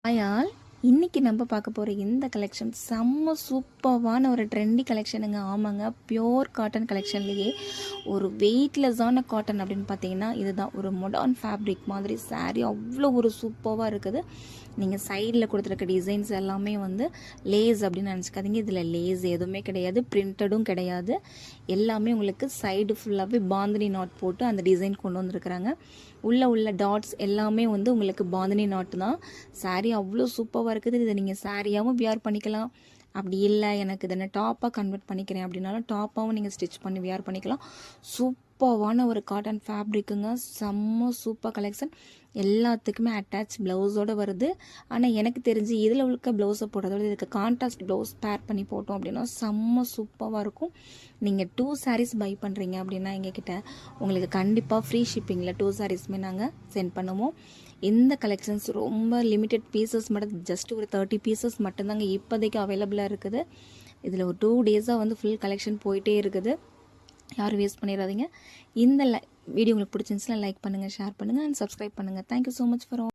ஆயால் இன்னைக்கு நம்ம பார்க்க போகிற இந்த கலெக்ஷன் செம்ம சூப்பர்வான ஒரு ட்ரெண்டி கலெக்ஷனுங்க. ஆமாங்க, பியோர் காட்டன் கலெக்ஷன்லேயே ஒரு வெயிட்லெஸ்ஸான காட்டன் அப்படின்னு பார்த்தீங்கன்னா இதுதான். ஒரு மாடர்ன் ஃபேப்ரிக் மாதிரி சாரீ அவ்வளோ ஒரு சூப்பராக இருக்குது. நீங்கள் சைடில் கொடுத்துருக்க டிசைன்ஸ் எல்லாமே வந்து லேஸ் அப்படின்னு நினச்சிக்காதீங்க. இதில் லேஸ் எதுவுமே கிடையாது, பிரிண்டடும் கிடையாது. எல்லாமே உங்களுக்கு சைடு ஃபுல்லாகவே பாந்தினி நாட் போட்டு அந்த டிசைன் கொண்டு வந்திருக்கிறாங்க. உள்ள டாட்ஸ் எல்லாமே வந்து உங்களுக்கு பாந்தினி நாட் தான். சாரீ அவ்வளோ சூப்பராக இருக்குது. இதை நீங்கள் சாரியாகவும் வியர் பண்ணிக்கலாம். அப்படி இல்லை எனக்கு இதை நான் டாப்பாக கன்வெர்ட் பண்ணிக்கிறேன் அப்படின்னாலும் டாப்பாகவும் நீங்கள் ஸ்டிச் பண்ணி வியர் பண்ணிக்கலாம். சூப்பரான ஒரு காட்டன் ஃபேப்ரிக்குங்க. செம்ம சூப்பர் கலெக்ஷன். எல்லாத்துக்குமே அட்டாச் ப்ளவுஸோடு வருது. ஆனால் எனக்கு தெரிஞ்சு இதில் உள்ள ப்ளவுஸை போடுறதோட இதுக்கு கான்ட்ராஸ்ட் ப்ளவுஸ் பேர் பண்ணி போட்டோம் அப்படின்னா செம்ம சூப்பராக இருக்கும். நீங்கள் 2 sarees பை பண்ணுறீங்க அப்படின்னா எங்ககிட்ட உங்களுக்கு கண்டிப்பாக ஃப்ரீ ஷிப்பிங்கில் 2 sareesமே நாங்கள் சென்ட் பண்ணுவோம். இந்த கலெக்ஷன்ஸ் ரொம்ப லிமிட்டட் பீசஸ் மட்டும், ஜஸ்ட் ஒரு 30 பீசஸ் மட்டும்தாங்க இப்போதைக்கு அவைலபிளாக இருக்குது. இதில் ஒரு 2 days வந்து ஃபுல் கலெக்ஷன் போயிட்டே இருக்குது. யாரும் வேஸ்ட் பண்ணிடாதீங்க. இந்த வீடியோ உங்களுக்கு பிடிச்சிருந்துச்சுன்னா லைக் பண்ணுங்கள், ஷேர் பண்ணுங்கள் அண்ட் சப்ஸ்கிரைப் பண்ணுங்கள். Thank you so much for